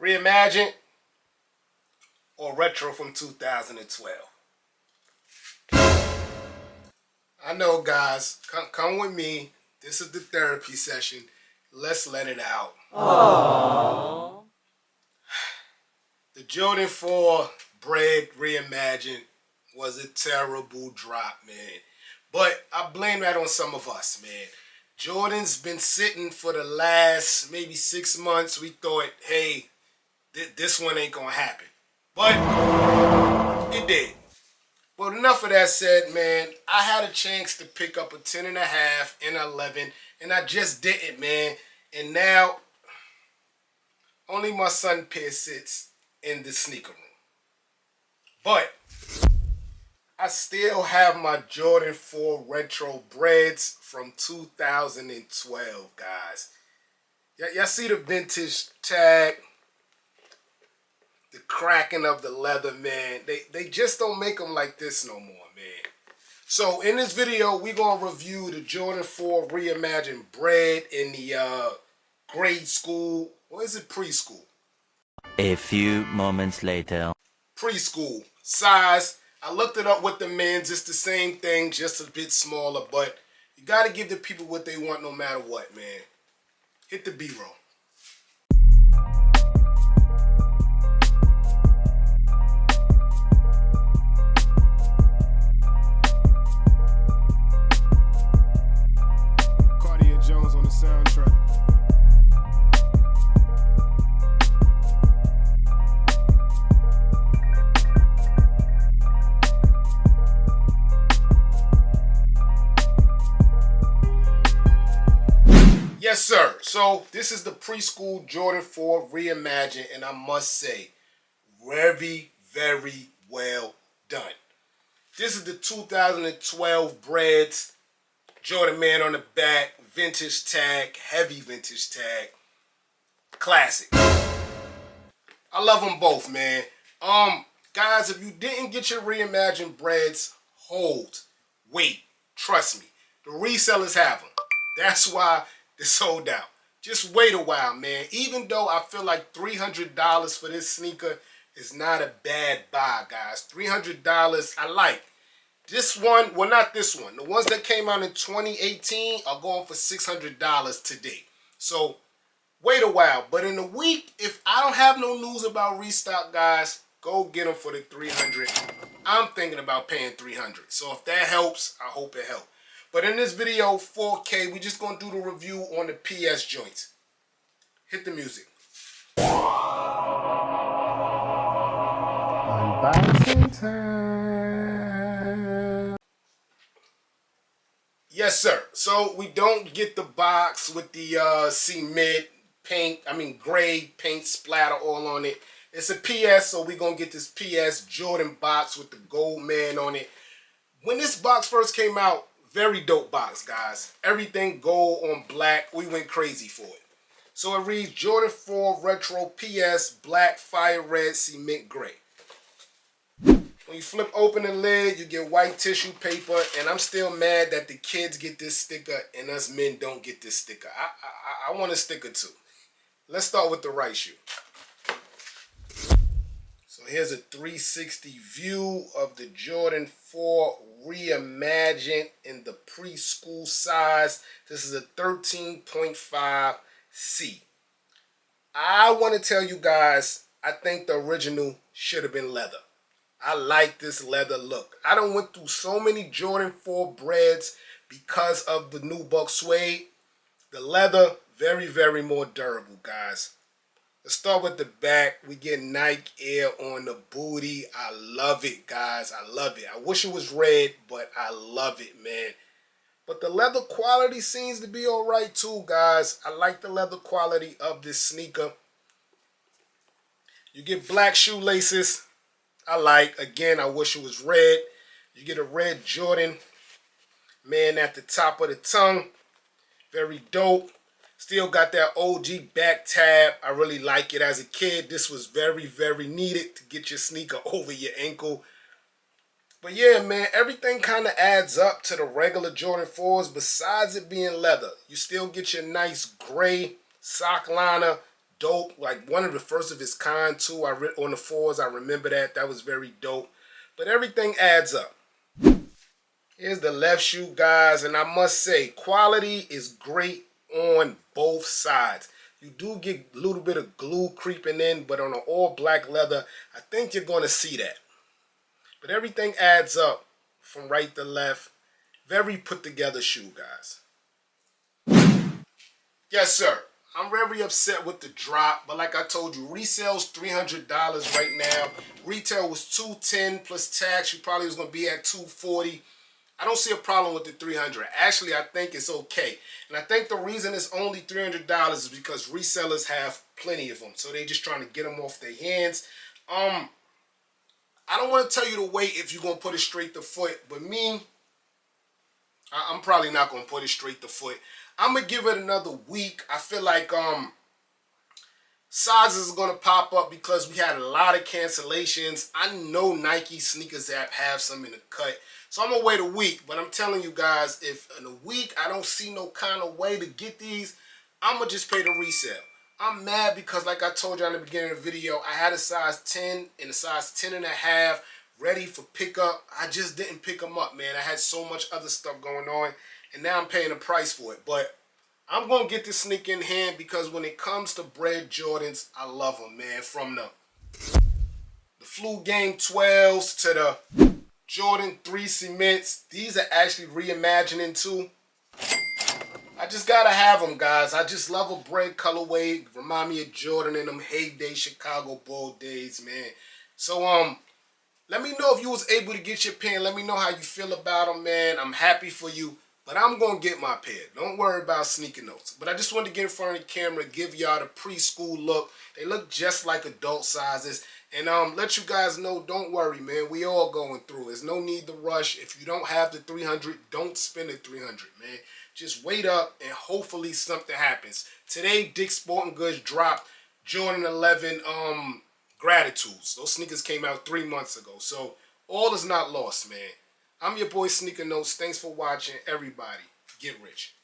Reimagined or retro from 2012? I know, guys. Come with me. This is the therapy session. Let's let it out. Aww. The Jordan 4 Bred Reimagined was a terrible drop, man. But I blame that on some of us, man. Jordan's been sitting for the last maybe 6 months. We thought, hey, this one ain't gonna happen. But it did. But enough of that said, man. I had a chance to pick up a 10.5 and 11, and I just didn't, man. And now, only my son pair sits in the sneaker room. But I still have my Jordan 4 Retro Breds from 2012, guys. Y'all see the vintage tag? The cracking of the leather, man. They just don't make them like this no more, man. So in this video, we're going to review the Jordan 4 Reimagined Bred in the grade school. Or is it preschool? A few moments later. Preschool size. I looked it up with the men's. It's the same thing, just a bit smaller. But you got to give the people what they want no matter what, man. Hit the B-roll. Jones on the soundtrack. Yes, sir. So this is the preschool Jordan 4 Reimagined, and I must say, very, very well done. This is the 2012 Breds. Jordan man on the back, vintage tag, heavy vintage tag, classic. I love them both, man. Guys, if you didn't get your Reimagined Breds, hold, wait, trust me. The resellers have them. That's why they're sold out. Just wait a while, man. Even though I feel like $300 for this sneaker is not a bad buy, guys. $300 I like. This one, well, not this one. The ones that came out in 2018 are going for $600 today. So, wait a while. But in a week, if I don't have no news about restock, guys, go get them for the $300. I'm thinking about paying $300. So, if that helps, I hope it helps. But in this video, 4K, we're just going to do the review on the PS joints. Hit the music. Unboxing time. Yes, sir. So we don't get the box with the cement paint, gray paint splatter all on it. It's a PS, so we're going to get this PS Jordan box with the gold man on it. When this box first came out, very dope box, guys. Everything gold on black. We went crazy for it. So it reads Jordan 4 Retro PS Black Fire Red Cement Gray. When you flip open the lid, you get white tissue paper, and I'm still mad that the kids get this sticker and us men don't get this sticker. I want a sticker too. Let's start with the right shoe. So here's a 360 view of the Jordan 4 Reimagined in the preschool size. This is a 13.5 C. I want to tell you guys, I think the original should have been leather. I like this leather look. I done went through so many Jordan 4 Breds because of the nubuck suede. The leather, very, very more durable, guys. Let's start with the back. We get Nike Air on the booty. I love it, guys. I love it. I wish it was red, but I love it, man. But the leather quality seems to be all right too, guys. I like the leather quality of this sneaker. You get black shoelaces. I like. Again, I wish it was red. You get a red Jordan man at the top of the tongue. Very dope. Still got that OG back tab. I really like it. As a kid, this was very, very needed to get your sneaker over your ankle. But yeah, man, everything kind of adds up to the regular Jordan 4s besides it being leather. You still get your nice gray sock liner, dope. Like one of the first of its kind too. On the 4s, I remember that. That was very dope. But everything adds up. Here's the left shoe, guys, and I must say, quality is great on both sides. You do get a little bit of glue creeping in, but on an all black leather, I think you're going to see that. But everything adds up from right to left. Very put together shoe, guys. Yes, sir. I'm very upset with the drop, but like I told you, resale's $300 right now. Retail was $210 plus tax. You probably was going to be at $240. I don't see a problem with the $300. Actually, I think it's okay. And I think the reason it's only $300 is because resellers have plenty of them. So they're just trying to get them off their hands. I don't want to tell you to wait if you're going to put it straight to foot. But me, I'm probably not going to put it straight to foot. I'm going to give it another week. I feel like sizes are going to pop up because we had a lot of cancellations. I know Nike Sneakers app have some in the cut. So I'm going to wait a week. But I'm telling you guys, if in a week I don't see no kind of way to get these, I'm going to just pay the resale. I'm mad because like I told you in the beginning of the video, I had a size 10 and a size 10 and a half ready for pickup. I just didn't pick them up, man. I had so much other stuff going on. And now I'm paying a price for it. But I'm going to get this sneaker in hand because when it comes to Bred Jordans, I love them, man. From the Flu Game 12s to the Jordan 3 Cements. These are actually reimagining too. I just got to have them, guys. I just love a Bred colorway. Remind me of Jordan in them heyday Chicago Bull days, man. So, let me know if you was able to get your pen. Let me know how you feel about them, man. I'm happy for you. But I'm going to get my pair. Don't worry about sneaker notes. But I just wanted to get in front of the camera, give y'all the preschool look. They look just like adult sizes. And let you guys know, don't worry, man. We all going through. There's no need to rush. If you don't have the 300, don't spend the 300, man. Just wait up and hopefully something happens. Today, Dick's Sporting Goods dropped Jordan 11 Gratitudes. Those sneakers came out 3 months ago. So all is not lost, man. I'm your boy Sneaker Notes. Thanks for watching. Everybody, get rich.